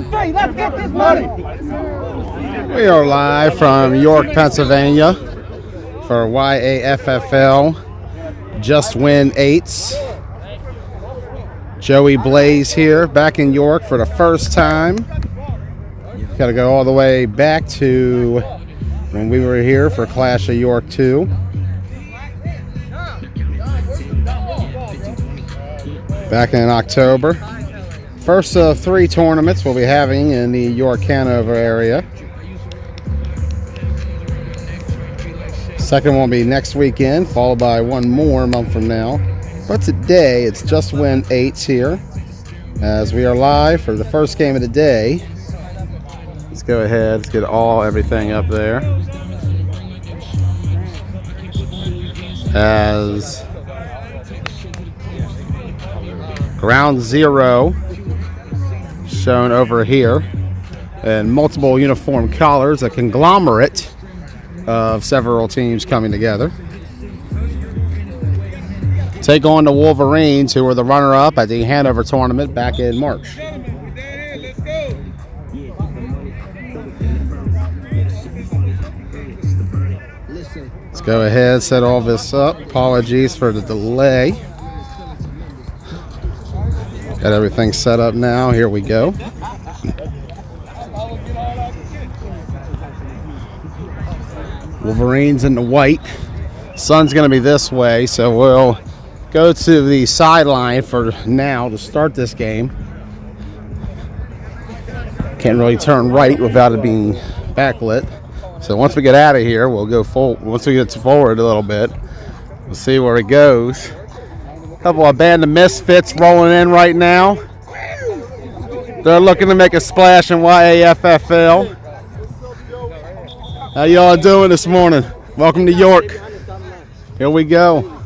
We are live from York, Pennsylvania for YAFFL Just Win 8s. Joey Blaze here, back in York for the first time. Got to go all the way back to when we were here for Clash of York 2. Back in October. First of 3 tournaments we'll be having in the York-Hanover area. Second one will be next weekend, followed by one more a month from now. But today, it's Just Win 8s here, as we are live for the first game of the day. Let's go ahead, let's get everything up there. As Ground Zero shown over here, and multiple uniform colors, a conglomerate of several teams coming together. Take on the Wolverines, who were the runner-up at the Hanover tournament back in March. Let's go ahead, set all this up. Apologies for the delay. Got everything set up now. Here we go. Wolverines in the white. Sun's going to be this way, so we'll go to the sideline for now to start this game. Can't really turn right without it being backlit. So once we get out of here, we'll go forward. Once we get forward a little bit, we'll see where it goes. A couple of Band of Misfits rolling in right now. They're looking to make a splash in YAFFL. How y'all doing this morning? Welcome to York. Here we go.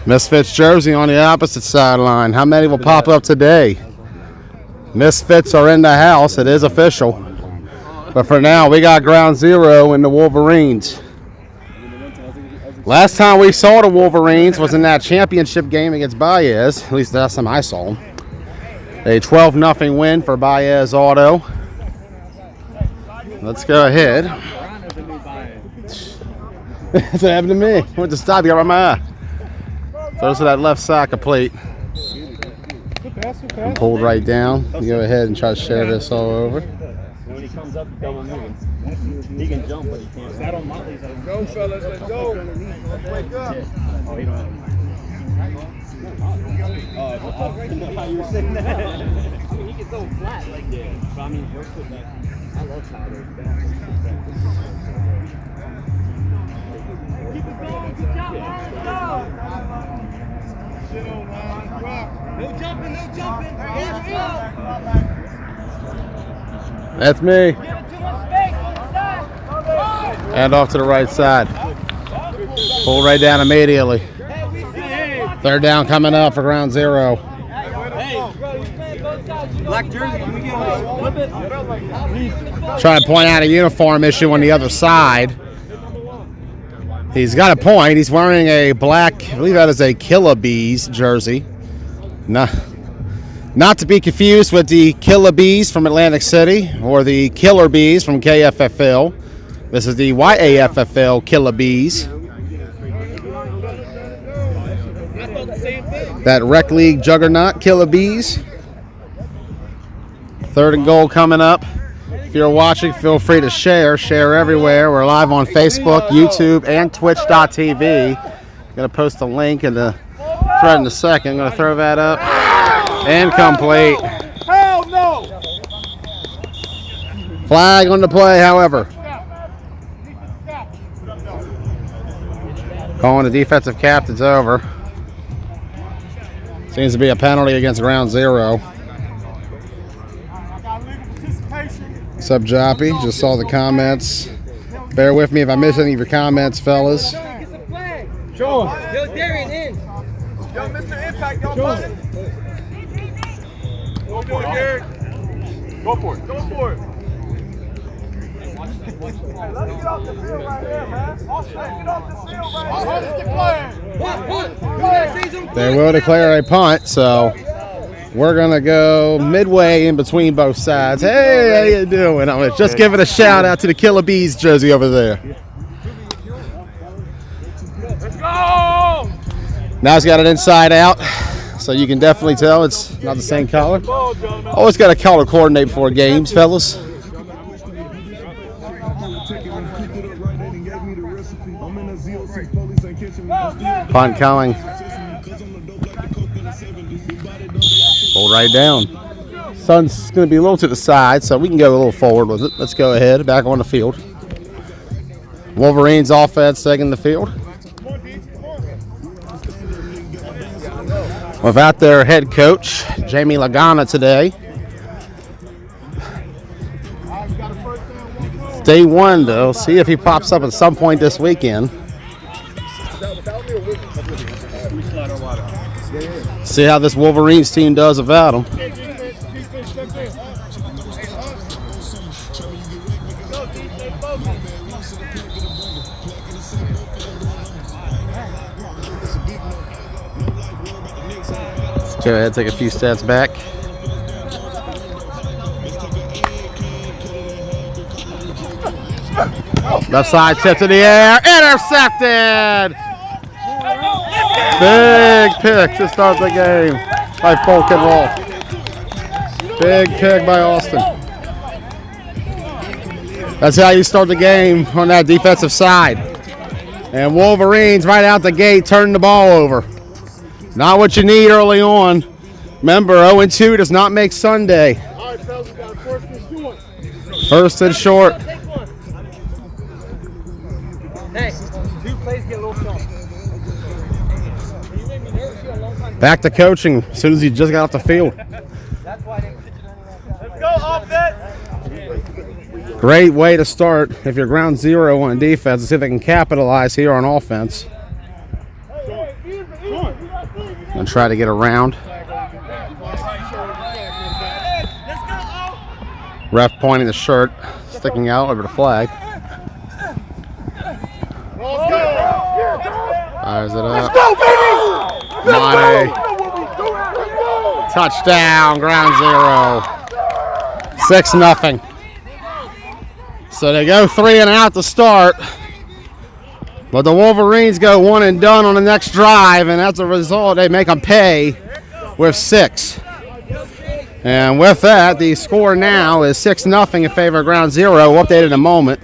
Misfits jersey on the opposite sideline. How many will pop up today? Misfits are in the house. It is official. But for now, we got Ground Zero in the Wolverines. Last time we saw the Wolverines was in that championship game against Baez. At least last time I saw them. A 12-0 win for Baez Auto. Let's go ahead. That's what happened to me. I went to stop, you got right my eye. Throws to that left side complete. And pulled right down. You go ahead and try to share this all over. When he comes up, double moving. He can jump, but he can't. Go, fellas, let's go. Wake up. Oh, he don't. How you were sitting there? I mean, he can go flat like that. But I mean, we're putting that. I love Tyler. Keep it going. Good job, Ryan. No jumping, no jumping. That's me. And off to the right side. Pull right down immediately. Third down coming up for Ground Zero. Black jersey, can we get flip it? Trying to point out a uniform issue on the other side. He's got a point. He's wearing a black, I believe that is a Killer Bees jersey. Not to be confused with the Killer Bees from Atlantic City or the Killer Bees from KFFL. This is the YAFFL Killer Bees. That Rec League juggernaut, Killer Bees. Third and goal coming up. If you're watching, feel free to share. Share everywhere. We're live on Facebook, YouTube, and Twitch.tv. I'm going to post a link in the thread in a second. I'm going to throw that up. Incomplete. Hell no! Flag on the play, however. Calling the defensive captain's over. Seems to be a penalty against Ground Zero. What's up, Joppy? Just saw the comments. Bear with me if I miss any of your comments, fellas. Show him. Yo, Darian in. Yo, Mr. Impact, y'all got it. Go for it, Garrett. Go for it. Go for it. Let's get off the field right here, man. Let's get off the field right here. They will declare a punt, so We're gonna go midway in between both sides. Hey, how you doing? I'm just giving a shout out to the Killer Bees jersey over there. Let's go! Now it's got an inside out, so you can definitely tell it's not the same color. Always got to color coordinate before games, fellas. Punt coming. Pull right down. Sun's going to be a little to the side, so we can go a little forward with it. Let's go ahead, back on the field. Wolverines offense taking the field. Without their head coach, Jamie Lagana, today. Day one, though. See if he pops up at some point this weekend. See how this Wolverines team does without him. Let's go ahead, take a few steps back. Left side tip to the air, intercepted! Big pick to start the game by Folk and Rolf. Big pick by Austin. That's how you start the game on that defensive side. And Wolverines right out the gate turning the ball over. Not what you need early on. Remember, 0-2 does not make Sunday. All right, fellas, we got first and short. First and short. Hey, 2 plays get a little soft. Back to coaching as soon as he just got off the field. That's why I didn't sit you down like that. Let's go, offense! Great way to start if you're ground zero on defense and see if they can capitalize here on offense. And try to get around. Ref pointing the shirt, sticking out over the flag. Fires it up. Let's go, baby! Monty. Touchdown, ground zero. 6-0. So they go 3 and out to start. But the Wolverines go 1 and done on the next drive, and as a result, they make them pay with 6. And with that, the score now is 6-0 in favor of ground zero. We'll update in a moment.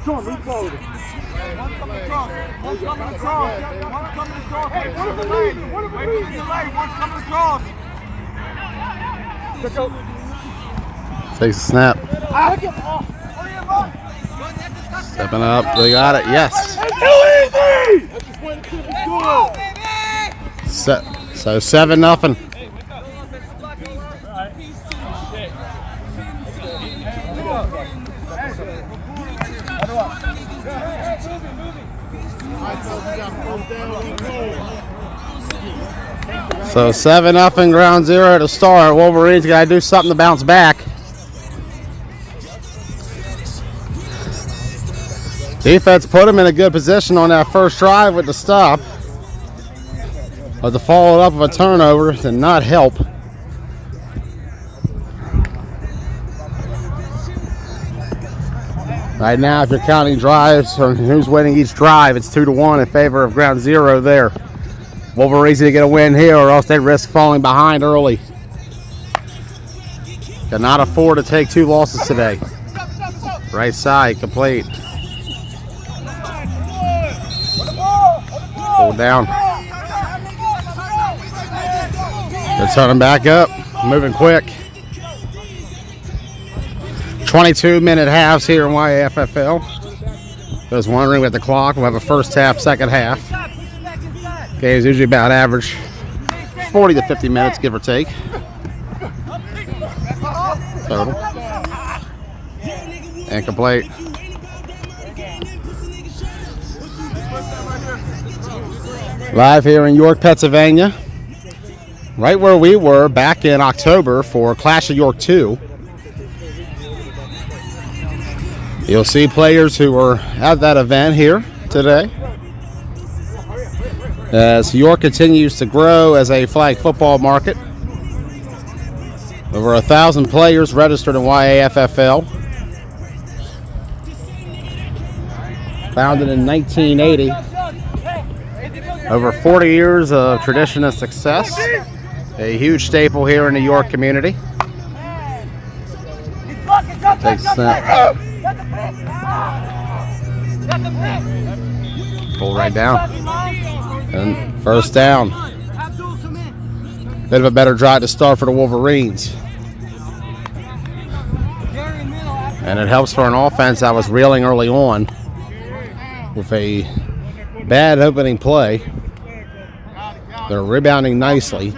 Sean, move forward. One coming across. One's coming across. One's coming across. Hey, one of the lane. One of the lane. One's coming across. Let's go. Takes a snap. Stepping up. They got it. Yes. So 7-0. So 7-0 ground zero to start. Wolverines got to do something to bounce back. Defense put them in a good position on that first drive with the stop. But to follow it up with a turnover did not help. Right now, if you're counting drives or who's winning each drive, it's 2-1 in favor of ground zero there. Wolverines need to get a win here or else they risk falling behind early. Cannot afford to take 2 losses today. Right side, complete. Pull down. They're turning back up, moving quick. 22-minute halves here in YAFFL. Those wondering with the clock, we'll have a first half, second half. Game's usually about average 40 to 50 minutes, give or take. Total. And complete. Live here in York, Pennsylvania. Right where we were back in October for Clash of York 2. You'll see players who were at that event here today. As York continues to grow as a flag football market. Over 1,000 players registered in YAFFL. Founded in 1980. Over 40 years of tradition and success. A huge staple here in the York community. Takes snap. Pull right down. And first down. Bit of a better drive to start for the Wolverines. And it helps for an offense that was reeling early on with a bad opening play. They're rebounding nicely.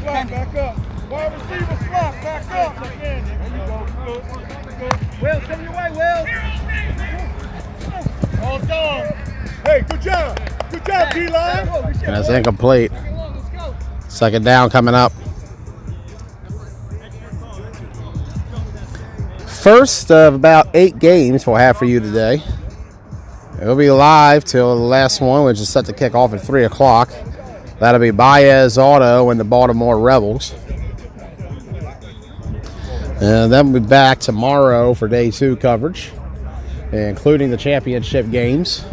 Back up. Wide receiver slot, back up. There you go. Good. Will, send your way, Will. All done. Hey, good job. Good job, D-line. And it's incomplete. Second down coming up. First of about 8 games we'll have for you today. It'll be live till the last one, which is set to kick off at 3 o'clock. That'll be Baez Auto and the Baltimore Rebels. And then we'll be back tomorrow for day 2 coverage, including the championship games.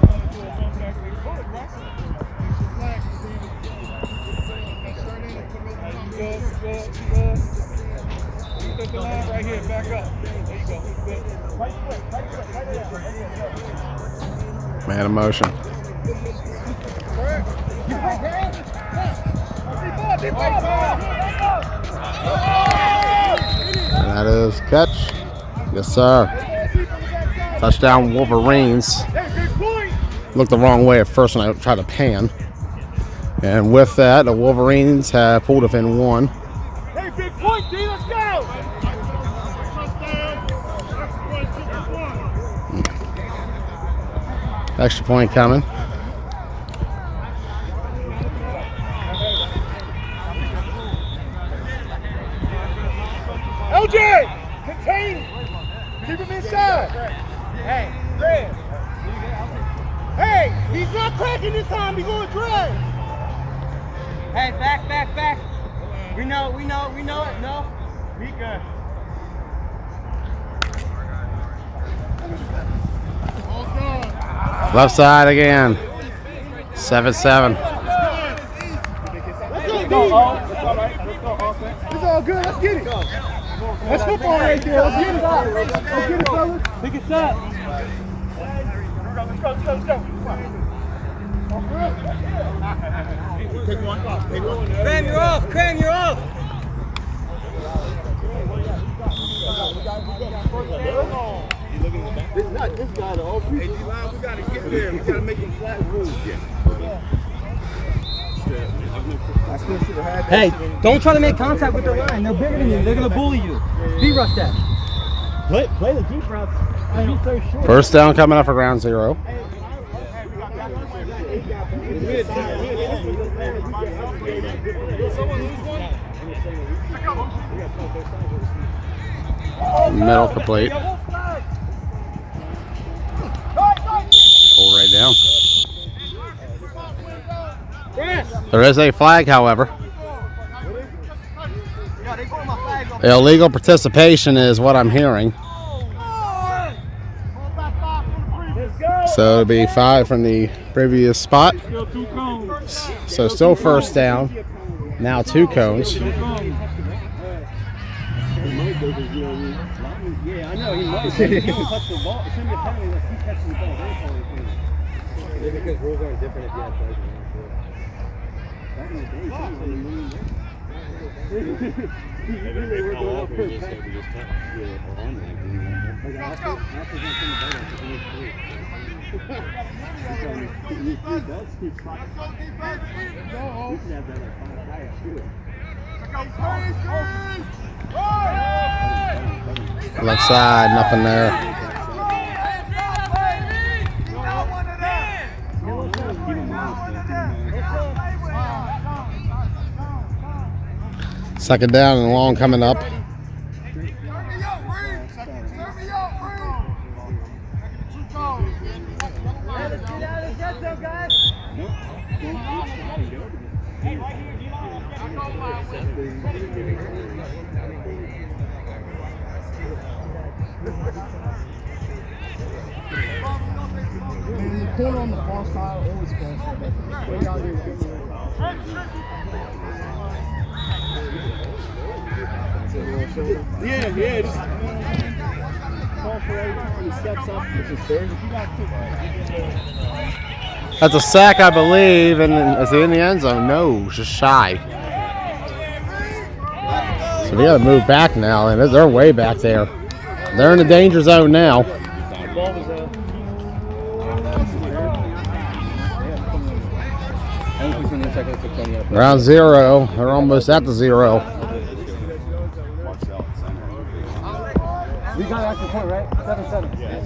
Man of motion. And that is catch. Yes, sir. Touchdown Wolverines. Looked the wrong way at first when I tried to pan. And with that, the Wolverines have pulled within 1. Hey, big point, D, let's go! Extra point coming. LJ, contain. Keep him inside. Hey, Red. Hey, he's not cracking this time. He's going to drag. Hey, back. We know it. No. Be good. Left side again. 7-7. Let's go, it's all good. Let's get it. That's football right there. Let's get it. Let's get it, fellas. Pick it up. Let's go. Take one. Cram, you're off. This guy to open. Hey, D-line, we gotta get there. We gotta make him flat rules. Hey, don't try to make contact with the line. They're bigger than you. They're gonna bully you. Speed rush that. Play the deep routes. He's so short. First down coming up for ground 0. Middle complete. Pull right down. There is a flag, however. Illegal participation is what I'm hearing. So it'll be 5 from the previous spot. So still first down. Now 2 cones. Yeah, I know. He might. He didn't touch the ball. It shouldn't be a penalty unless he catches the ball. Because rules are different if you have flags. Left side, nothing there. Second down and long coming up. The corner on the far side always falls. Yeah. Just call for every time he steps up. That's a sack, I believe, and is it in the end zone? No, just shy. So we got to move back now, and they're way back there. They're in the danger zone now. Round 0. They're almost at the 0. We got an extra point, right? 7-7. Yeah.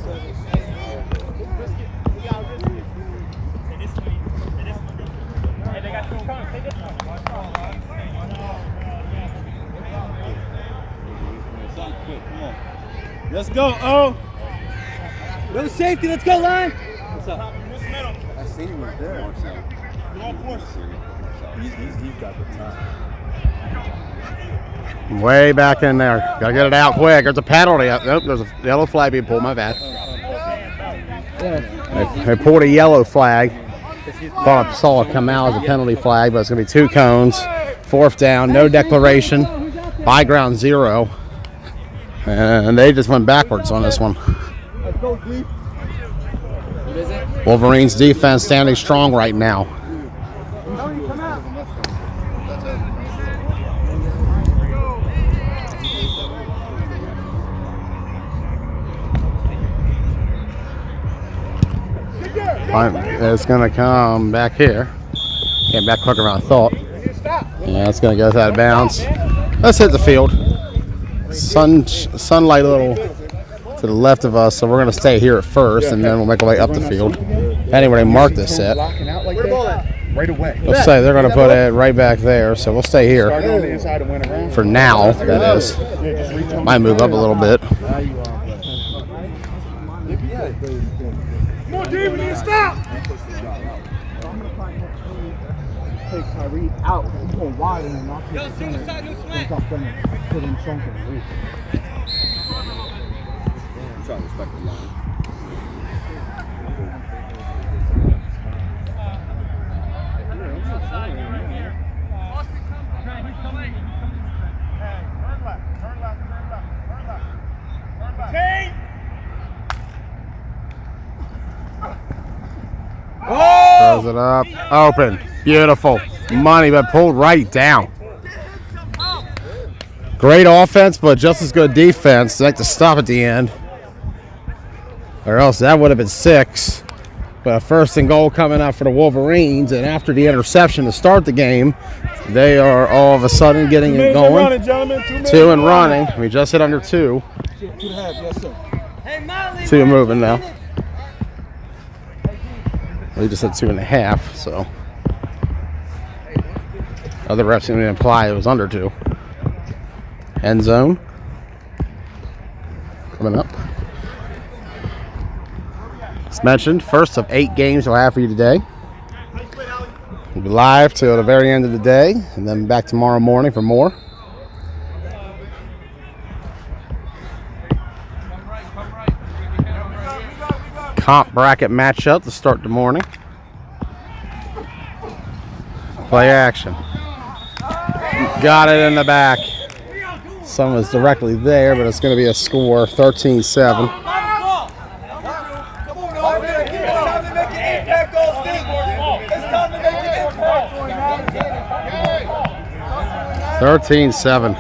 Let's go, oh! No safety, let's go, line! What's up? I seen him right there. He's got the time. Way back in there. Gotta get it out quick. There's a penalty. Nope, there's a yellow flag being pulled. My bad. They pulled a yellow flag. Thought I saw it come out as a penalty flag, but it's going to be 2 cones. 4th down, no declaration. High ground 0. And they just went backwards on this one. Wolverines defense standing strong right now. It's going to come back here. Came back quicker than I thought. Yeah, it's going to go out of bounds. Let's hit the field. Sunlight a little to the left of us, so we're going to stay here at first, and then we'll make our way up the field. Anyway, they mark this set. Right away. Let's say they're going to put it right back there, so we'll stay here for now. That is. Might move up a little bit. Come on, David, stop! Take Tyree out. He's going wide and knock him in the center. Put him chunk in the roof. I'm trying to respect the line. Throws it up. Open. Beautiful. Money, but pulled right down. Great offense, but just as good defense. They like to stop at the end. Or else that would have been 6. But a 1st and goal coming up for the Wolverines. And after the interception to start the game, they are all of a sudden getting it going. 2 and running. We just hit under 2. 2.5, yes, sir. 2 moving now. We just said 2.5, so other refs didn't imply it was under 2. End zone coming up. As mentioned, first of 8 games we'll have for you today. We'll be live till the very end of the day, and then back tomorrow morning for more. Comp bracket matchup to start the morning. Play action. Got it in the back. Someone's directly there, but it's going to be a score 13-7. 13-7.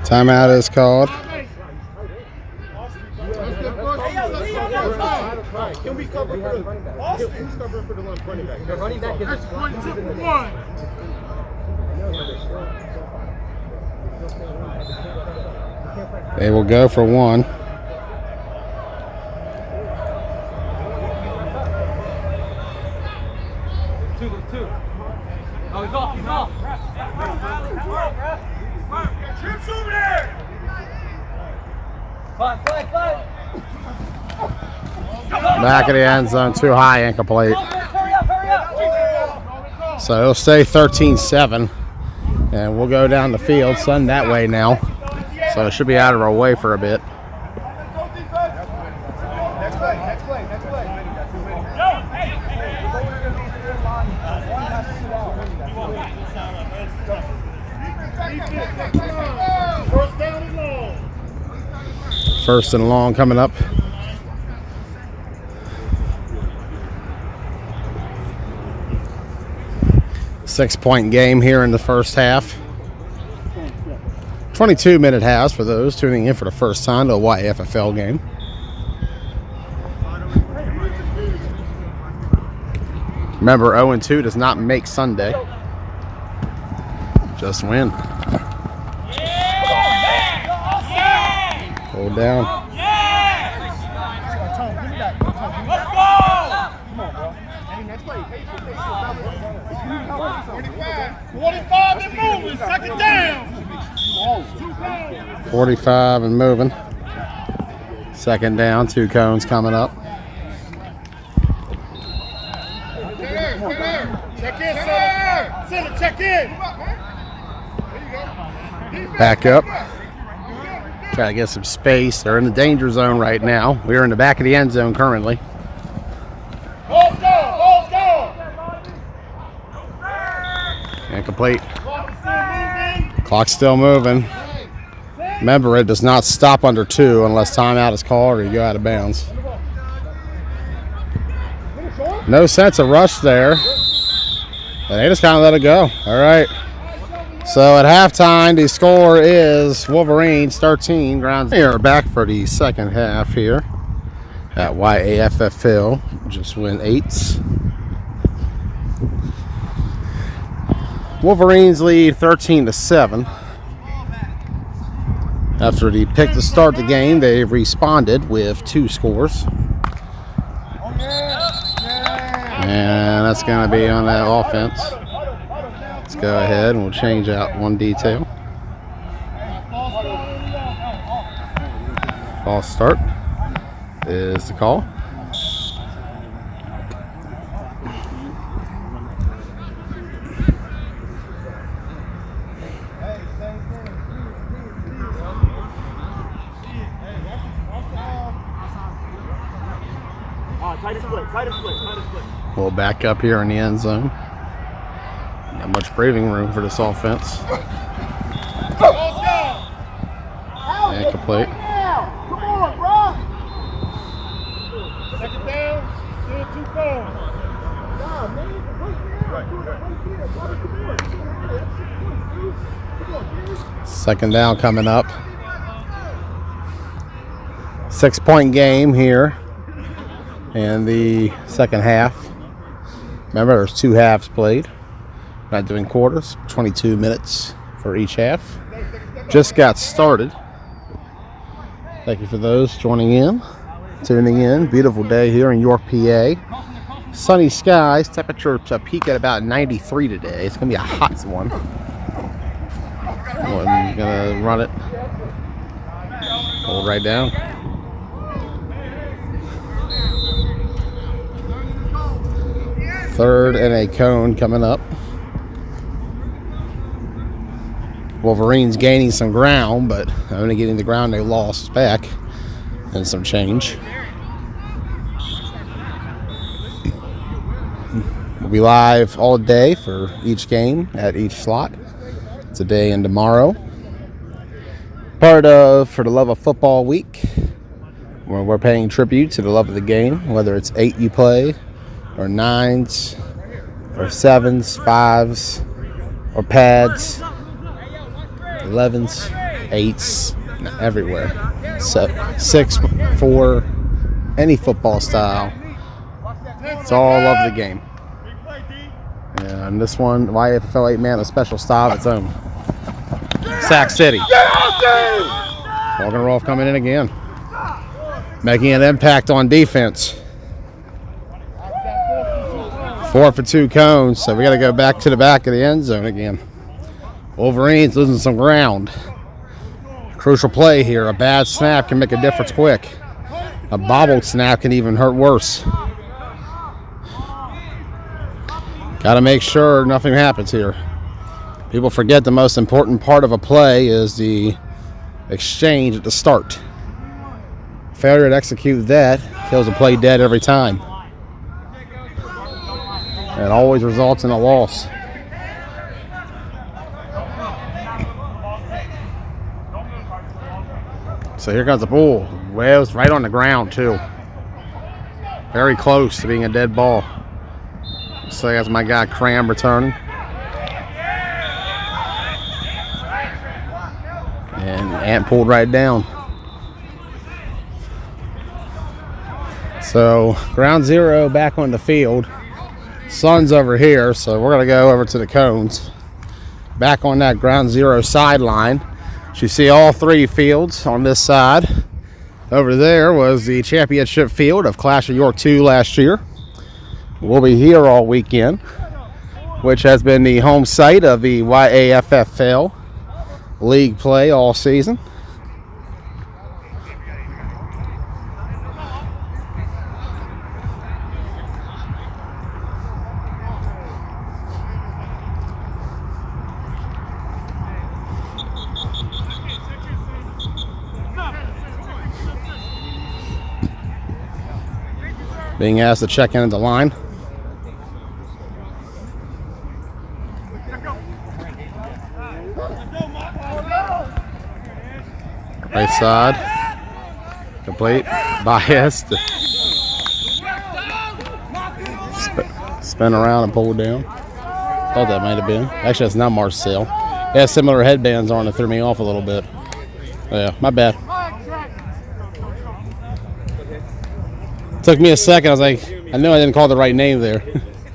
Timeout is called. Can we cover for the Austin's covering for the running back? The running back is one. They will go for one. Two. Oh, he's off. Trips over there. Fine. Back of the end zone, too high, incomplete. Hurry up. So it'll stay 13-7. And we'll go down the field, sun that way now. So it should be out of our way for a bit. Next play. First down and long. First and long coming up. Six-point game here in the first half. 22-minute halves for those tuning in for the first time to a YAFFL game. Remember, 0-2 does not make Sunday. Just win. Hold down. Let's go! Come on, bro. Next play. 45 and moving. Second down. 45 and moving. Second down, 2 cones coming up. Check in, center. Check in. Back up. Try to get some space. They're in the danger zone right now. We're in the back of the end zone currently. Ball's go. Incomplete. Clock's still moving. Remember, it does not stop under 2 unless timeout is called or you go out of bounds. No sense of rush there. And they just kind of let it go. All right. So at halftime, the score is Wolverines 13. We are back for the second half here at YAFFL. Just win 8s. Wolverines lead 13-7. After the pick to start the game, they responded with 2 scores. And that's going to be on that offense. Let's go ahead and we'll change out one detail. False start is the call. Tight split. We'll back up here in the end zone. Not much breathing room for this offense. Incomplete. Come on, bro. Second down, still 2 goals. Second down coming up. 6-point game here in the second half. Remember, there's 2 halves played. Not doing quarters. 22 minutes for each half. Just got started. Thank you for those joining in, tuning in. Beautiful day here in York, PA. Sunny skies. Temperature to peak at about 93 today. It's going to be a hot one. I'm going to run it. Hold right down. Third and a cone coming up. Wolverines gaining some ground, but only getting the ground they lost back and some change. We'll be live all day for each game at each slot. Today and tomorrow. Part of For the Love of Football Week, where we're paying tribute to the love of the game, whether it's 8 you play or 9s or 7s, 5s or pads, 11s, 8s, everywhere. So 6, 4, any football style. It's all of the game. And this one, YAFFL 8-man, a special style of its own. Sac City. Walking Rolf coming in again, making an impact on defense. 4 for 2 cones, so we got to go back to the back of the end zone again. Wolverines losing some ground. Crucial play here. A bad snap can make a difference quick. A bobbled snap can even hurt worse. Got to make sure nothing happens here. People forget the most important part of a play is the exchange at the start. Failure to execute that kills a play dead every time. It always results in a loss. So here comes the ball. Waves right on the ground too. Very close to being a dead ball. So that's my guy Cram returning. And Ant pulled right down. So ground zero back on the field. Sun's over here, so we're gonna go over to the cones. Back on that ground zero sideline. You see all 3 fields on this side. Over there was the championship field of Clash of York 2 last year. We'll be here all weekend, which has been the home site of the YAFFL league play all season. Being asked to check in at the line. Right side. Complete. Biased. Spin around and pull down. Thought that might have been. Actually, it's not Marcel. It has similar headbands on that threw me off a little bit. Yeah, my bad. Took me a second. I was like, I knew I didn't call the right name there.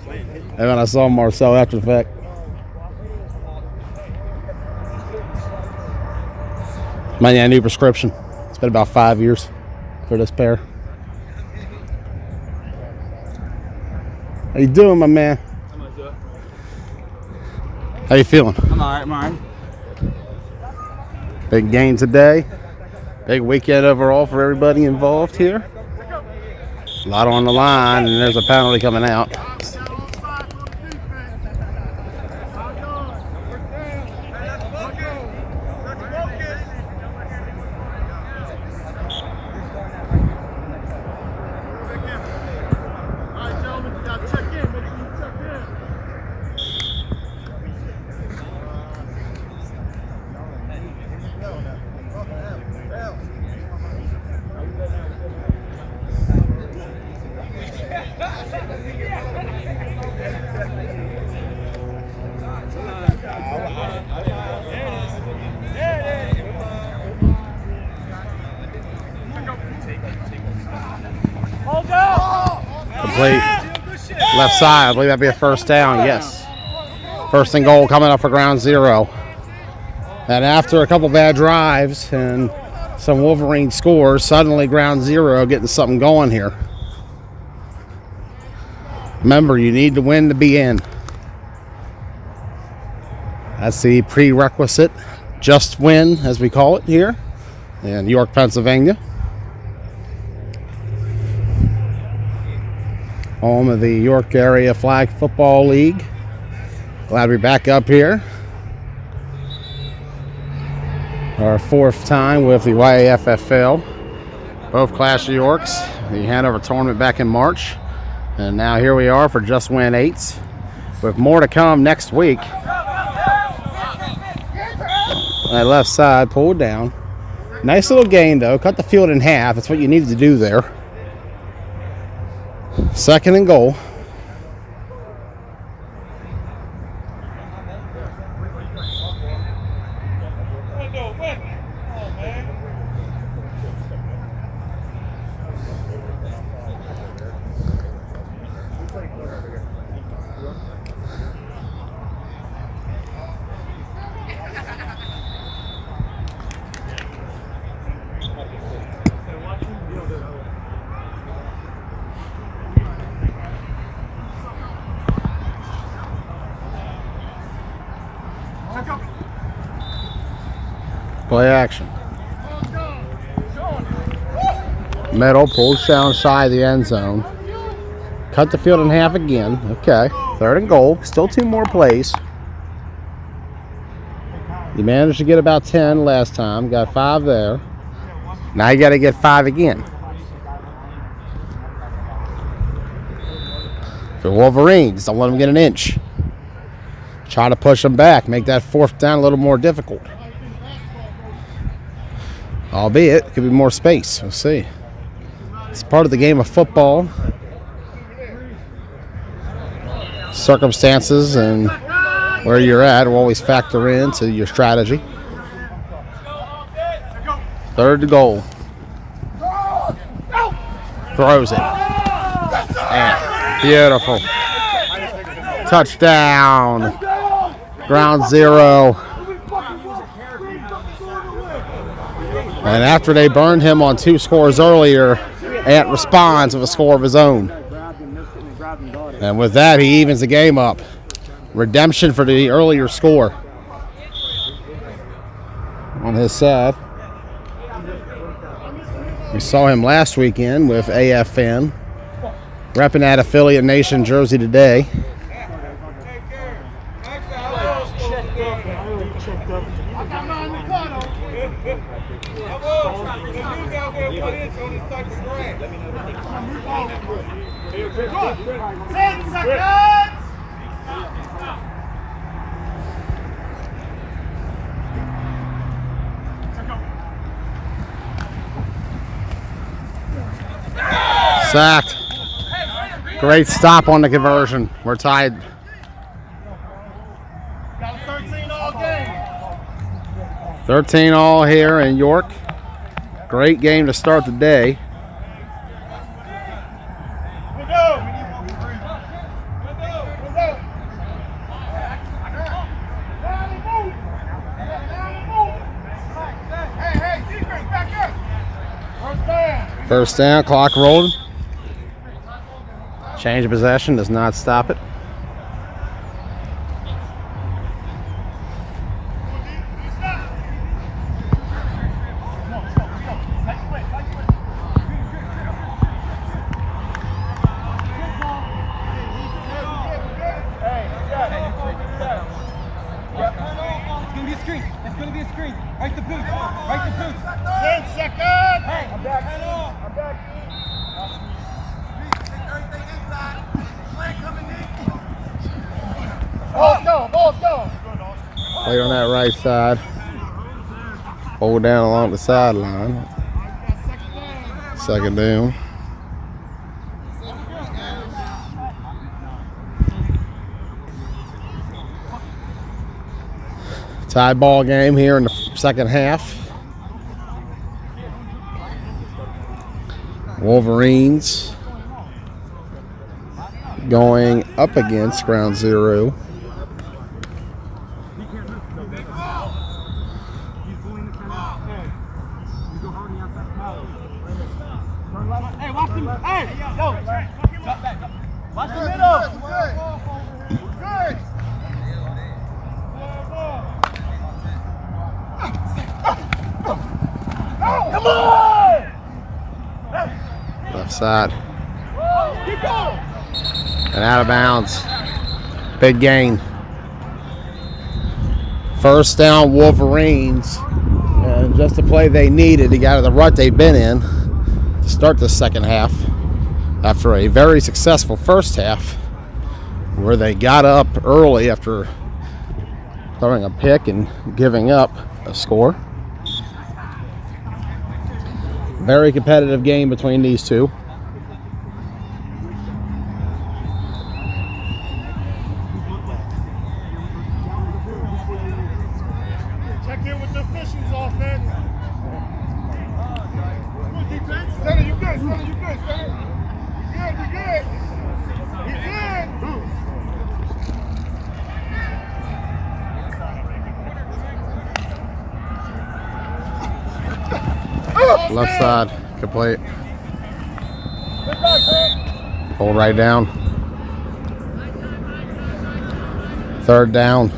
And then I saw Marcel after the fact. Might need a new prescription. It's been about 5 years for this pair. How you doing, my man? How you feeling? I'm alright, man. Big game today. Big weekend overall for everybody involved here. A lot on the line, and there's a penalty coming out. Complete. Left side. I believe that'd be a first down. Yes. First and goal coming up for ground zero. And after a couple bad drives and some Wolverine scores, suddenly ground zero getting something going here. Remember, you need to win to be in. That's the prerequisite. Just win, as we call it here in York, Pennsylvania. Home of the York Area Flag Football League. Glad to be back up here. Our 4th time with the YAFFL. Both Clash of Yorks. The Hanover tournament back in March. And now here we are for Just Win 8s. With more to come next week. That left side pulled down. Nice little gain though. Cut the field in half. That's what you needed to do there. Second and goal. Play action. Middle, pulls down shy of the end zone. Cut the field in half again. Okay. 3rd and goal. Still 2 more plays. You managed to get about 10 last time. Got 5 there. Now you got to get 5 again. For Wolverines, don't let them get an inch. Try to push them back. Make that 4th down a little more difficult. Albeit, it could be more space. We'll see. It's part of the game of football. Circumstances and where you're at will always factor into your strategy. 3rd and goal. Throws it. And beautiful. Touchdown. Ground 0. And after they burned him on 2 scores earlier, Ant responds with a score of his own. And with that, he evens the game up. Redemption for the earlier score on his side. We saw him last weekend with AFN, repping that affiliate nation jersey today. Sacked. Great stop on the conversion. We're tied. Got 13 all game. 13 all here in York. Great game to start the day. First down, clock rolling. Change of possession does not stop it. It's gonna be a screen. Right the boot. Right the boot. 10 seconds. Hey, I'm back. I'm back. Ball's going. Ball's going. Play on that right side. Hold down along the sideline. 2nd down. Tie ball game here in the 2nd half. Wolverines going up against ground 0. Hey, watch him. Hey, yo. Watch the middle. Good. Come on! Left side. Keep going! And out of bounds. Big gain. First down, Wolverines. And just the play they needed to get out of the rut they've been in to start the 2nd half after a very successful first half where they got up early after throwing a pick and giving up a score. Very competitive game between these two. Check in with the officials, offense. Good defense. Center, you good. Center, you good. Center. You good. You good. Left side, complete. Hold right down. 3rd down.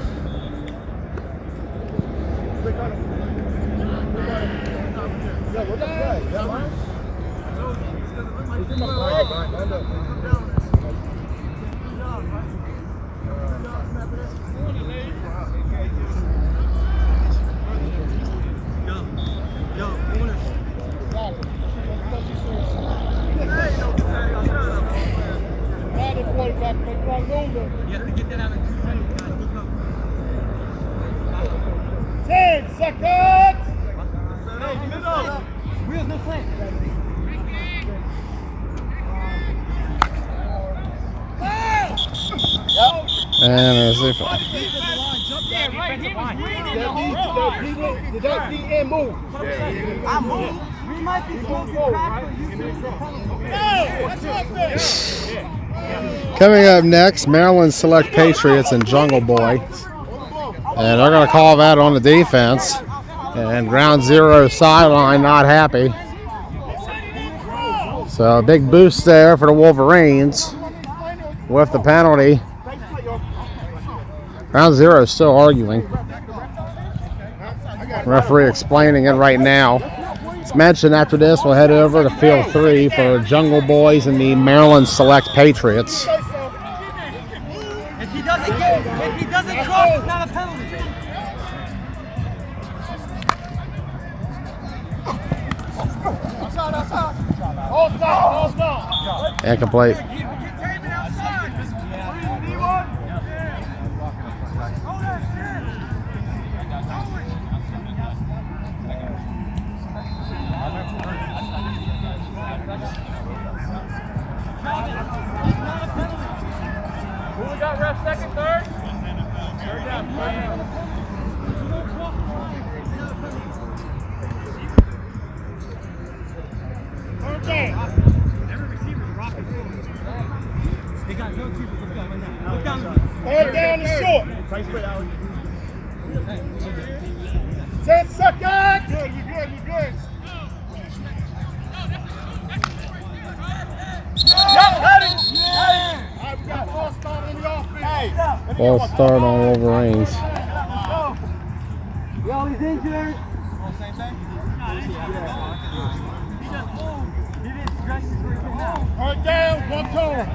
And there's the coming up next, Maryland Select Patriots and Jungle Boys. And they're going to call that on the defense. And ground zero sideline not happy. So a big boost there for the Wolverines with the penalty. Ground zero is still arguing. Referee explaining it right now. It's mentioned after this we'll head over to field 3 for Jungle Boys and the Maryland Select Patriots. If he doesn't cross, it's not a penalty. Incomplete. Who we got ref second, third? Third down. They got no two. Look down. Third down and short. 10 seconds. Good, you good, you good. False start on Wolverines. Yo, he's injured. Same thing? He didn't stretch his freaking out. Third down, one cone.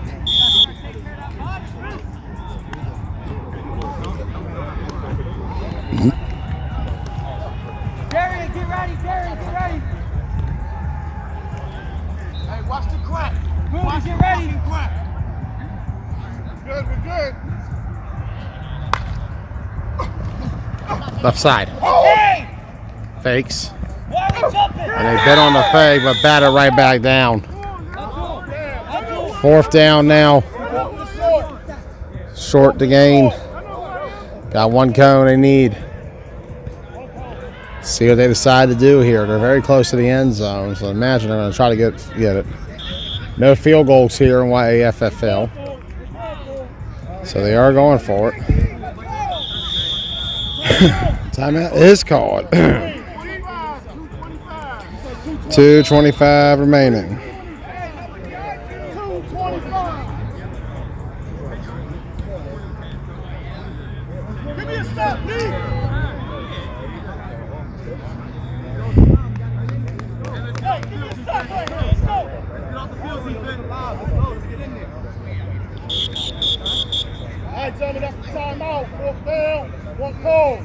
Darian, get ready. Darian, get ready. Hey, watch the crack. Watch get ready. Crack. Good, we're good. Left side. Hey! Fakes. Why are we jumping? And they bit on the fake, but bat it right back down. 4th down now. Short to gain. Got one cone they need. See what they decide to do here. They're very close to the end zone, so imagine they're going to try to get it. No field goals here in YAFFL. So they are going for it. Timeout is called. 2:25 remaining. Give me a stop, please. Hey, give me a stop right here. Let's go. Let's get off the field, defense. Let's go. Let's get in there. All right, gentlemen, that's the timeout. 4th down, one call.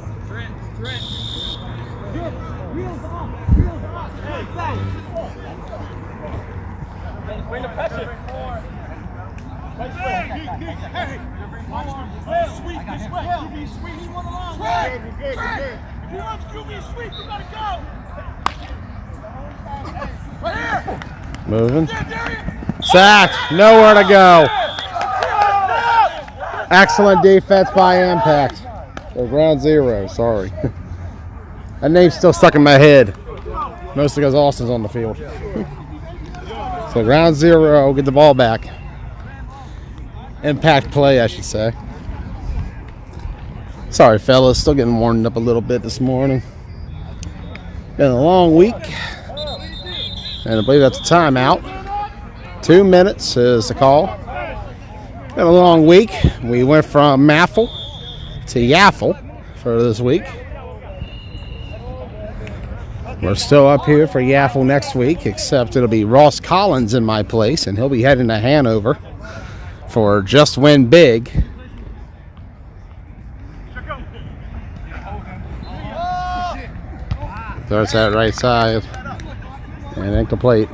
Wheels off. Wheels off. Hey, thanks. Bring the pressure. Hey, sweep this way. QB sweep. He won the line. Good, we're good. If you want QB sweep, you gotta go. Right here. Moving. Yeah, Darian. Sacked. Nowhere to go. Excellent defense by Impact. Or ground zero, sorry. That name's still stuck in my head. Mostly because Austin's on the field. So ground zero, get the ball back. Impact play, I should say. Sorry, fellas, still getting warmed up a little bit this morning. Been a long week. And I believe that's a timeout. 2 minutes is the call. Been a long week. We went from YAFFL to YAFFL for this week. We're still up here for YAFFL next week, except it'll be Ross Collins in my place, and he'll be heading to Hanover for Just Win Big. Throws that right side and incomplete.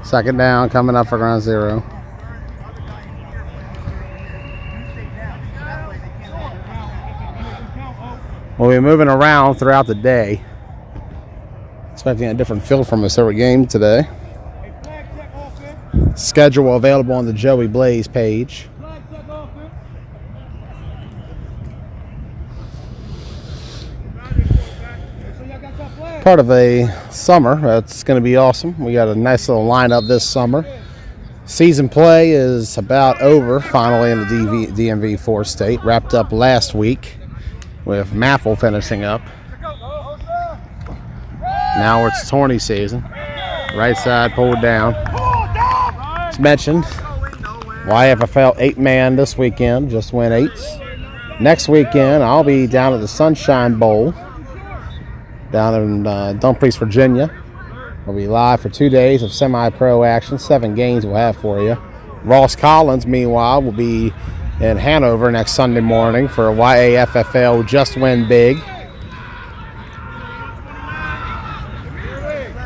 Second down coming up for ground zero. We'll be moving around throughout the day. Expecting a different feel from us every game today. Schedule available on the Joey Blaze page. Part of a summer that's going to be awesome. We got a nice little lineup this summer. Season play is about over finally in the DMV4 state. Wrapped up last week with YAFFL finishing up. Now it's tourney season. Right side pulled down. As mentioned, YAFFL 8-man this weekend. Just win 8s. Next weekend I'll be down at the Sunshine Bowl down in Dumfries, Virginia. We'll be live for 2 days of semi-pro action. 7 games we'll have for you. Ross Collins, meanwhile, will be in Hanover next Sunday morning for YAFFL Just Win Big.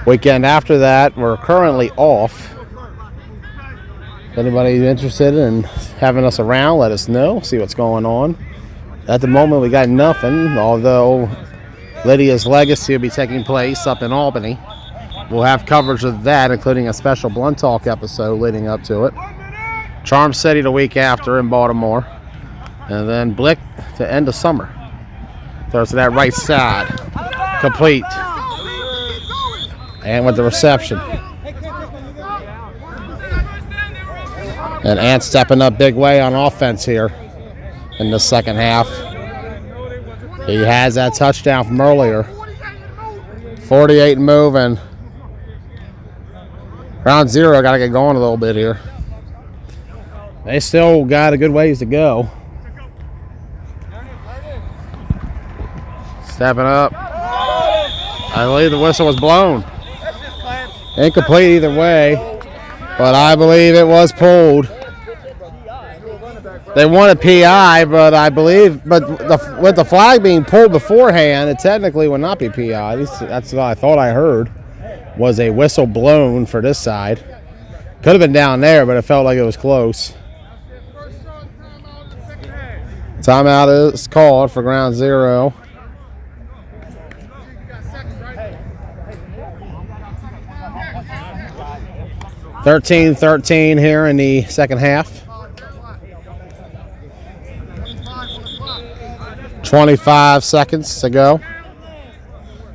Weekend after that, we're currently off. If anybody's interested in having us around, let us know. See what's going on. At the moment, we got nothing, although Lydia's Legacy will be taking place up in Albany. We'll have coverage of that, including a special Blunt Talk episode leading up to it. Charm City the week after in Baltimore. And then Blick to end of summer. Throws to that right side. Complete. And with the reception. And Ant stepping up big way on offense here in the second half. He has that touchdown from earlier. 48 moving. Round zero, got to get going a little bit here. They still got a good ways to go. Stepping up. I believe the whistle was blown. Incomplete either way, but I believe it was pulled. They wanted PI, but I believe, with the flag being pulled beforehand, it technically would not be PI. At least that's what I thought I heard, was a whistle blown for this side. Could have been down there, but it felt like it was close. Timeout is called for ground zero. (13-13) here in the second half. 25 seconds to go.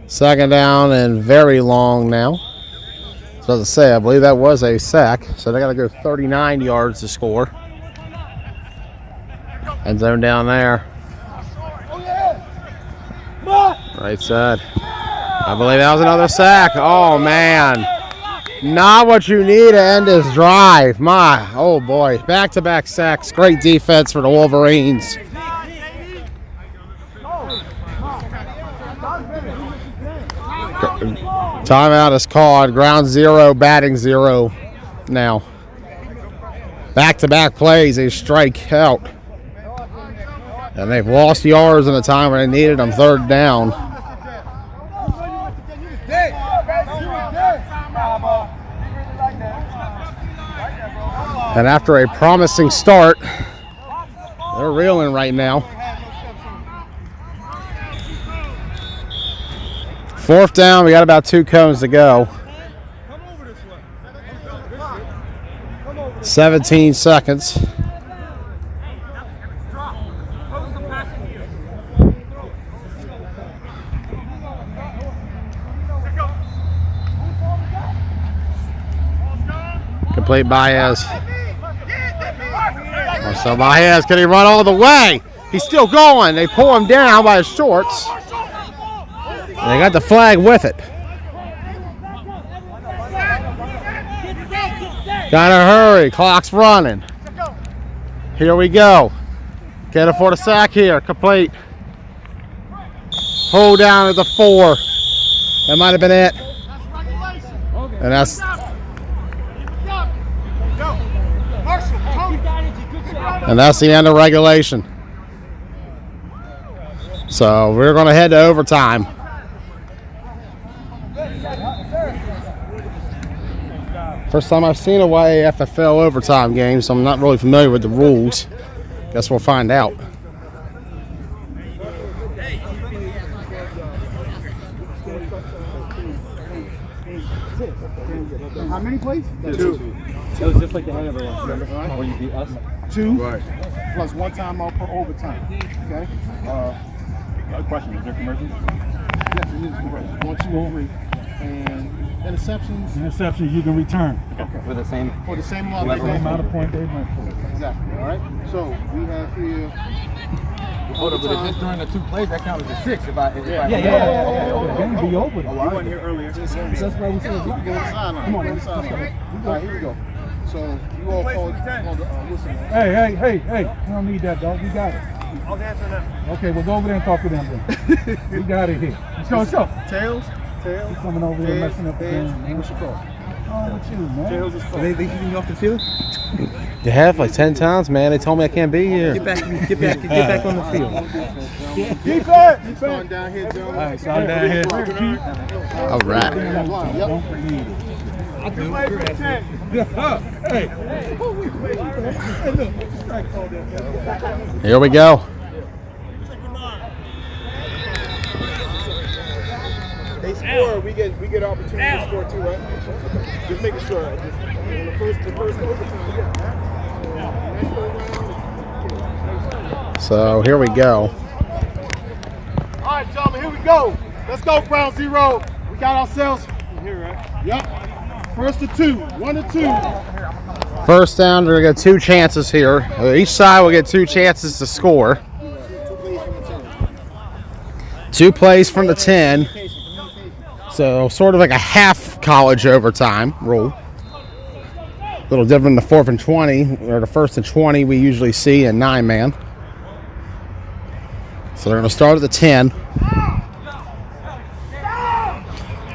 Second down and very long now. So to say, I believe that was a sack. So they got to go 39 yards to score. End zone down there. Right side. I believe that was another sack. Oh, man. Not what you need to end this drive. My, oh boy. Back-to-back sacks. Great defense for the Wolverines. Timeout is called. Ground zero, batting zero now. Back-to-back plays, they strike out. And they've lost yards in the time when they needed them. Third down. And after a promising start, they're reeling right now. Fourth down, we got about 2 cones to go. 17 seconds. Complete Baez. So Baez, can he run all the way? He's still going. They pull him down by his shorts. And they got the flag with it. Gotta hurry. Clock's running. Here we go. Can't afford a sack here. Complete. Pull down at the 4. That might have been it. And that's the end of regulation. So we're going to head to overtime. First time I've seen a YAFFL overtime game, so I'm not really familiar with the rules. Guess we'll find out. How many plays? 2. It was just like the hangover one, remember? When you beat us. 2 plus 1 timeout per overtime. Okay? Question, is there commercials? Yes, it is correct. 1, 2, 3. And interceptions. Interceptions you can return. Okay. For the same amount Amount of point they went for. Exactly. All right. So we have here. Hold up, but if it's during the 2 plays, that counts as 6. If I The game be over. You weren't here earlier. That's why we said we can go to the sideline. Come on, go to the sideline. All right, here we go. So you all called the whistle. Hey. We don't need that, dog. We got it. I'll answer now. Okay, we'll go over there and talk to them then. We got it here. Let's go. Tails. He's coming over here messing up the game. What's your call? Oh, with you, man. Tails is called. They keeping you off the field? You have like 10 times, man. They told me I can't be here. Get back on the field. Defense! Starting down here, Joe. All right, starting down here. All right. Don't forget it. Here we go. They score, we get opportunity to score too, right? Just making sure. The first overtime. So here we go. All right, gentlemen, here we go. Let's go, Ground Zero. We got ourselves here, right? Yep. First to 2. 1 to 2. First down, we're going to get 2 chances here. Each side will get 2 chances to score. 2 plays from the 10. So sort of like a half college overtime rule. A little different than the 4th and 20, or the 1st and 20 we usually see in 9-man. So they're going to start at the 10.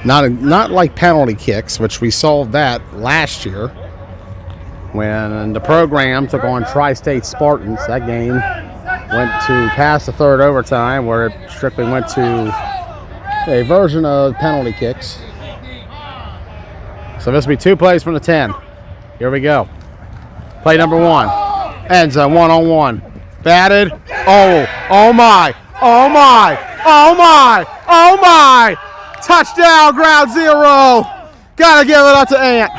Not like penalty kicks, which we solved that last year when the program took on Tri-State Spartans. That game went to past the 3rd overtime, where it strictly went to a version of penalty kicks. So this will be 2 plays from the 10. Here we go. Play number 1. End zone, 1-on-1. Batted. Oh my. Touchdown, Ground Zero. Gotta give it up to Ant.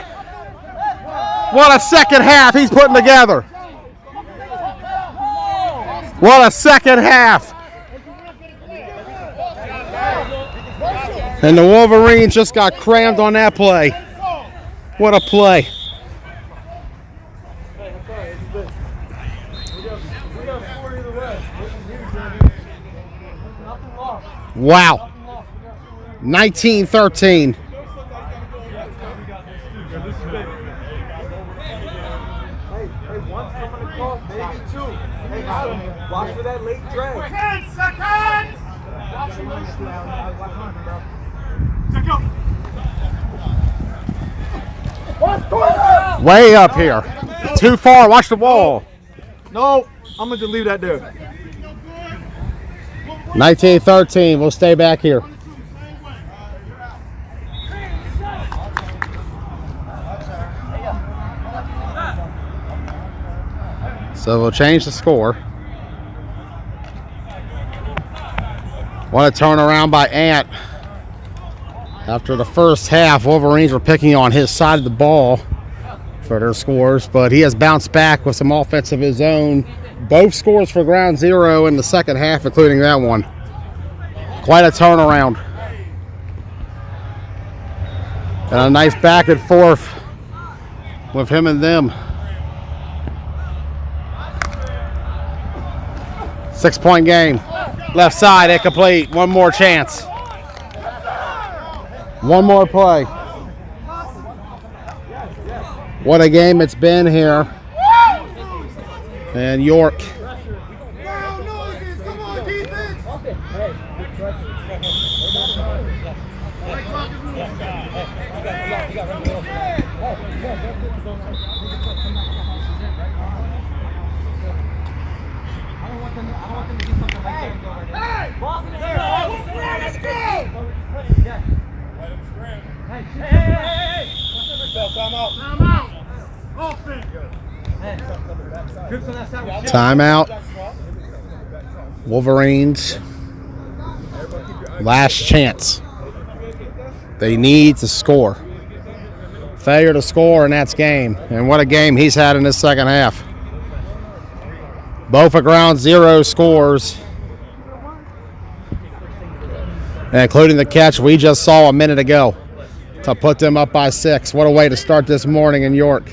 What a second half he's putting together. What a second half. And the Wolverines just got crammed on that play. What a play. Wow. 19-13. Watch for that late drag. 10 seconds! Way up here. Too far. Watch the wall. No, I'm going to just leave that there. 19-13. We'll stay back here. So we'll change the score. What a turnaround by Ant. After the first half, Wolverines were picking on his side of the ball for their scores, but he has bounced back with some offense of his own. Both scores for Ground Zero in the second half, including that one. Quite a turnaround. And a nice back and forth with him and them. 6-point game. Left side, incomplete. One more chance. One more play. What a game it's been here. And York. Timeout. Wolverines. Last chance. They need to score. Failure to score, and that's game. And what a game he's had in this second half. Both at ground zero scores, including the catch we just saw a minute ago to put them up by 6. What a way to start this morning in York.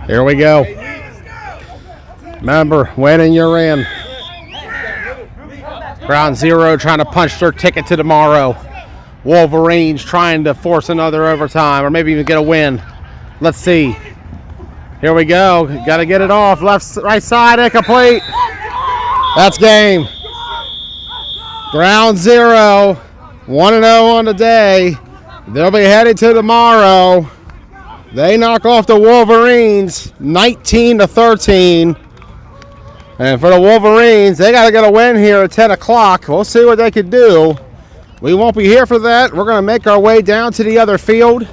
Here we go. Remember, winning, you're in. Ground zero trying to punch their ticket to tomorrow. Wolverines trying to force another overtime or maybe even get a win. Let's see. Here we go. Got to get it off. Left, right side, incomplete. That's game. Ground zero. 1-0 on the day. They'll be headed to tomorrow. They knock off the Wolverines 19-13. And for the Wolverines, they got to get a win here at 10 o'clock. We'll see what they can do. We won't be here for that. We're going to make our way down to the other field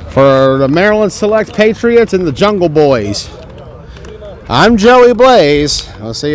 for the Maryland Select Patriots and the Jungle Boys. I'm Joey Blaze. I'll see you.